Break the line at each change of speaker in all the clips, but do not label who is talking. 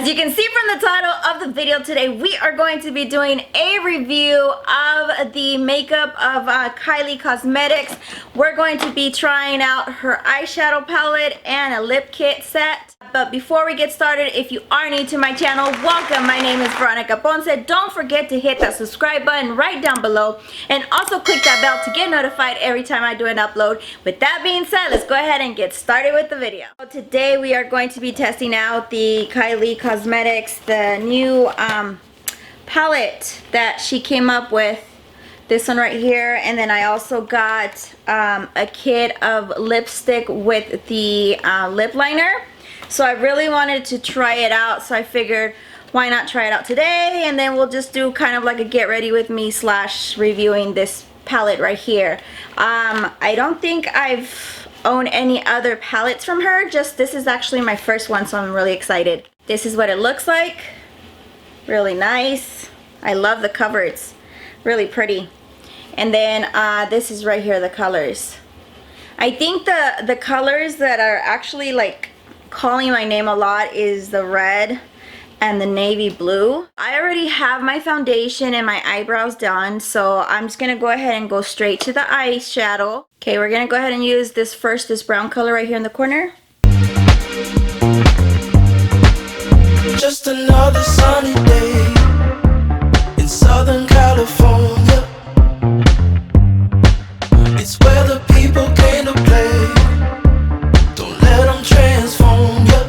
you can see from the title of the video today, we are going to be doing a review of the makeup of Kylie Cosmetics. We're going to be trying out her eyeshadow palette and a lip kit set. But before we get started, if you are new to my channel, welcome. My name is Veronica Ponce. Don't forget to hit that subscribe button right down below and also click that bell to get notified every time I do an upload. With that being said, let's go ahead and get started with the video. So today we are going to be testing out the Kylie Cosmetics, the new palette that she came up with. This one right here, and then I also got a kit of lipstick with the lip liner. So I really wanted to try it out, so I figured why not try it out today, and then we'll just do kind of like a get ready with me / reviewing this palette right here. I don't think I've owned any other palettes from her, just this is actually my first one, so I'm really excited. This is what it looks like. Really nice. I love the cover, it's really pretty. And then this is right here, the colors. I think the colors that are actually like calling my name a lot is the red and the navy blue. I already have my foundation and my eyebrows done, so I'm just gonna go ahead and go straight to the eyeshadow. Okay, we're gonna go ahead and use this this brown color right here in the corner.
Just another sunny day in Southern California. It's where the people came to play. Don't let them transform you.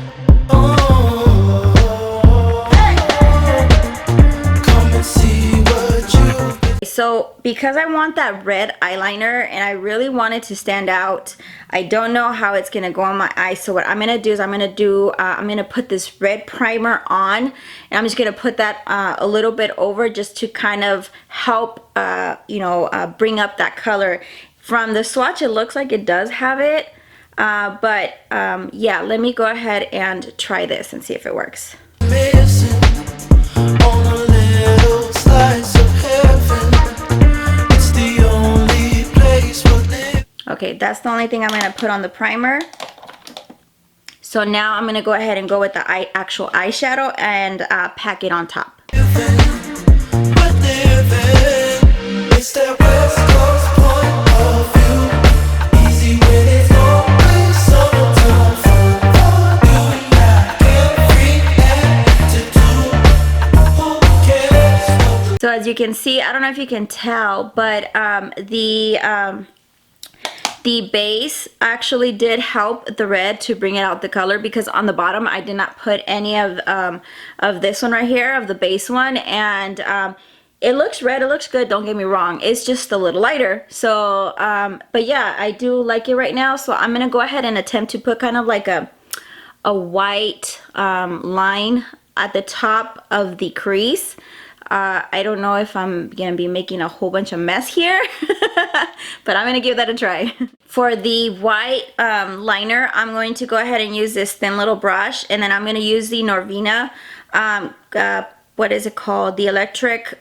Come and see what you.
So because I want that red eyeliner and I really want it to stand out, I don't know how it's gonna go on my eyes. So what I'm gonna do is I'm gonna put this red primer on, and I'm just gonna put that a little bit over just to kind of help bring up that color. From the swatch, it looks like it does have it, but yeah, let me go ahead and try this and see if it works. Okay, that's the only thing I'm gonna put on the primer. So now I'm gonna go ahead and go with the actual eyeshadow and pack it on top. So as you can see, I don't know if you can tell, but the base actually did help the red to bring it out the color, because on the bottom I did not put any of this one right here, of the base one, and it looks red, it looks good, don't get me wrong, it's just a little lighter. So but yeah, I do like it right now, so I'm gonna go ahead and attempt to put kind of like a white line at the top of the crease. I don't know if I'm gonna be making a whole bunch of mess here, but I'm gonna give that a try. For the white liner, I'm going to go ahead and use this thin little brush, and then I'm gonna use the Norvina, what is it called? The electric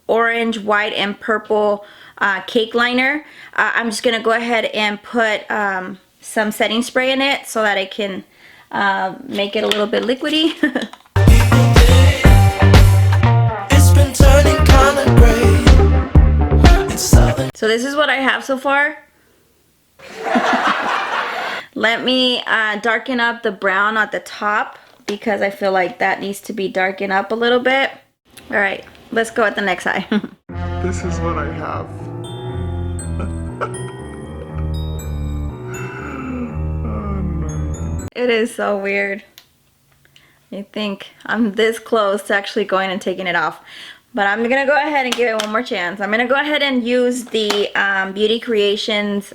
orange, white, and purple cake liner. I'm just gonna go ahead and put some setting spray in it so that I can make it a little bit liquidy. So this is what I have so far. Let me darken up the brown at the top, because I feel like that needs to be darkened up a little bit. All right, let's go with the next eye.
This is what I have. Oh, no.
It is so weird. I think I'm this close to actually going and taking it off. But I'm gonna go ahead and give it one more chance. I'm gonna go ahead and use the Beauty Creations,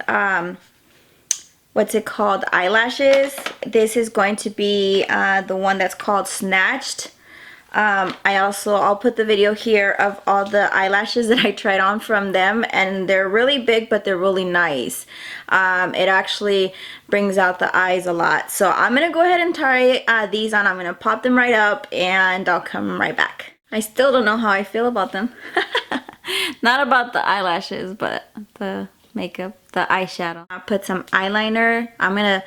what's it called, eyelashes. This is going to be the one that's called Snatched. I'll put the video here of all the eyelashes that I tried on from them, and they're really big, but they're really nice. It actually brings out the eyes a lot. So I'm gonna go ahead and try these on. I'm gonna pop them right up, and I'll come right back. I still don't know how I feel about them. Not about the eyelashes, but the makeup, the eyeshadow. I'll put some eyeliner. I'm gonna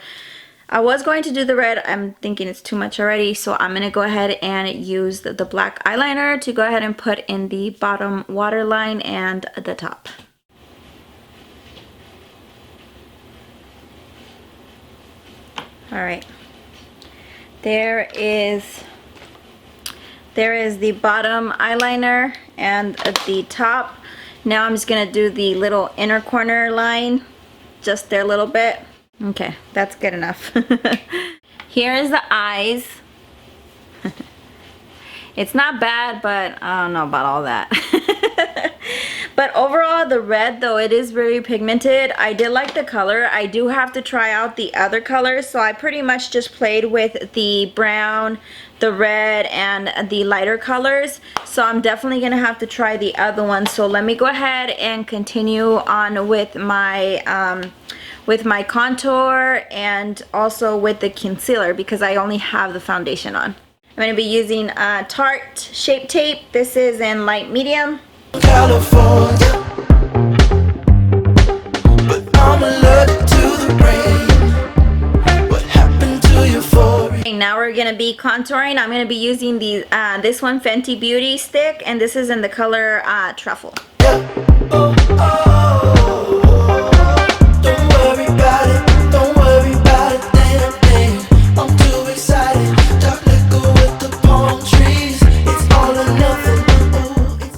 I was going to do the red. I'm thinking it's too much already, so I'm gonna go ahead and use the black eyeliner to go ahead and put in the bottom waterline and the top. All right, there is the bottom eyeliner and the top. Now I'm just gonna do the little inner corner line, just there a little bit. Okay, that's good enough. Here is the eyes. It's not bad, but I don't know about all that. But overall, the red, though it is very pigmented, I did like the color. I do have to try out the other colors, so I pretty much just played with the brown, the red, and the lighter colors. So I'm definitely gonna have to try the other one. So let me go ahead and continue on with my contour and also with the concealer, because I only have the foundation on. I'm going to be using Tarte Shape Tape. This is in light medium.
California, but I'm allergic to the rain. What happened to your forehead?
Okay, now we're going to be contouring. I'm going to be using the this one, Fenty Beauty stick, and this is in the color Truffle.
Oh, oh, don't worry about it, don't worry about it, damn thing. I'm too excited. Dark liquor with the palm trees. It's all or nothing.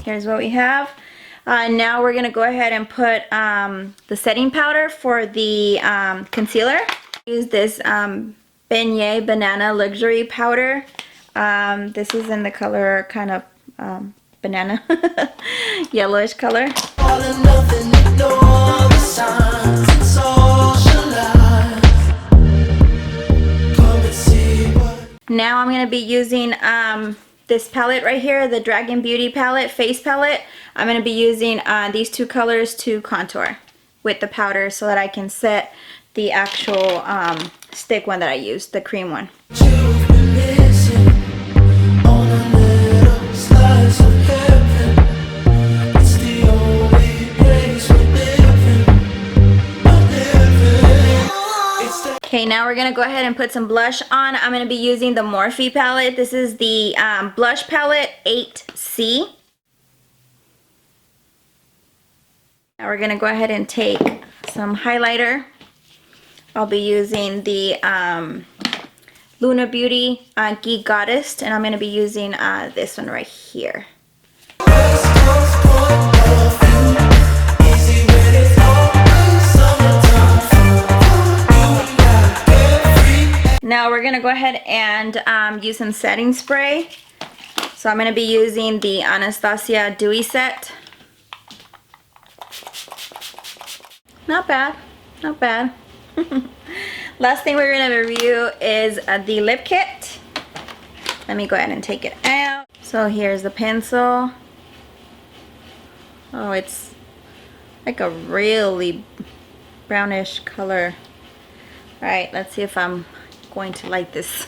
Here's what we have. Now we're going to go ahead and put the setting powder for the concealer. Use this Beignet Banana Luxury Powder. This is in the color kind of banana, yellowish color.
All or nothing, ignore the signs and socialize. Come and see what.
Now I'm going to be using this palette right here, the Dragon Beauty palette, face palette. I'm going to be using these two colors to contour with the powder so that I can set the actual stick one that I used, the cream one.
You've been missing on a little slice of heaven. It's the only place we're living. It's the
Okay, now we're going to go ahead and put some blush on. I'm going to be using the Morphe palette. This is the blush palette 8C. Now we're going to go ahead and take some highlighter. I'll be using the Luna Beauty Geek Goddess, and I'm going to be using this one right here.
West Coast point of view. Easy when it's always summertime. You got every.
Now we're going to go ahead and use some setting spray. So I'm going to be using the Anastasia Dewy Set. Not bad, not bad. Last thing we're going to review is the lip kit. Let me go ahead and take it out. So here's the pencil. Oh, it's like a really brownish color. All right, let's see if I'm going to like this.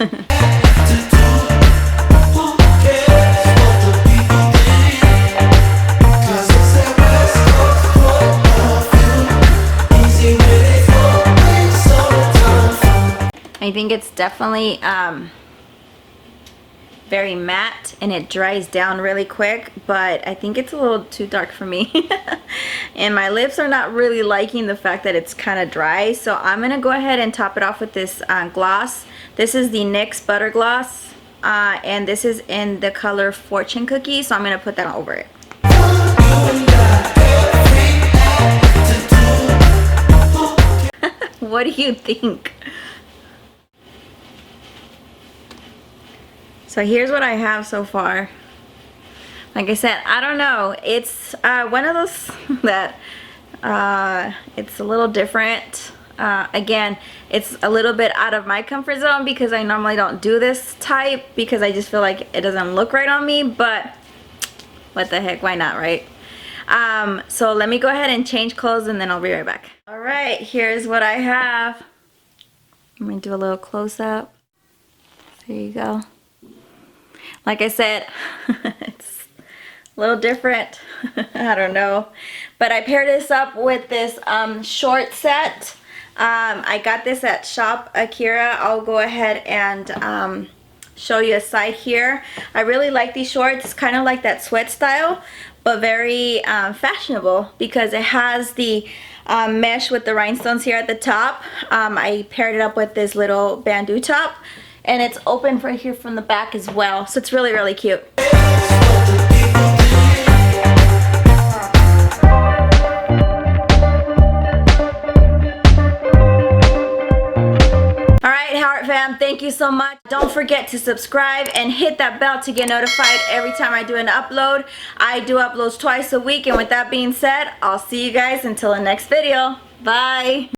I think it's definitely very matte and it dries down really quick, but I think it's a little too dark for me. And my lips are not really liking the fact that it's kind of dry, so I'm gonna go ahead and top it off with this gloss. This is the NYX Butter Gloss, and this is in the color Fortune Cookie, so I'm gonna put that over it. What do you think? So here's what I have so far. Like I said, I don't know. It's one of those that it's a little different. Again, it's a little bit out of my comfort zone because I normally don't do this type because I just feel like it doesn't look right on me, but what the heck, why not, right? So let me go ahead and change clothes and then I'll be right back. All right, here's what I have. I'm gonna do a little close-up. There you go. Like I said, it's a little different. I don't know. But I paired this up with this short set. I got this at Shop Akira. I'll go ahead and show you a side here. I really like these shorts. It's kind of like that sweat style, but very fashionable because it has the mesh with the rhinestones here at the top. I paired it up with this little bandeau top, and it's open right here from the back as well, so it's really, really cute. Fam, thank you so much. Don't forget to subscribe and hit that bell to get notified every time I do an upload. I do uploads twice a week, and with that being said, I'll see you guys until the next video. Bye.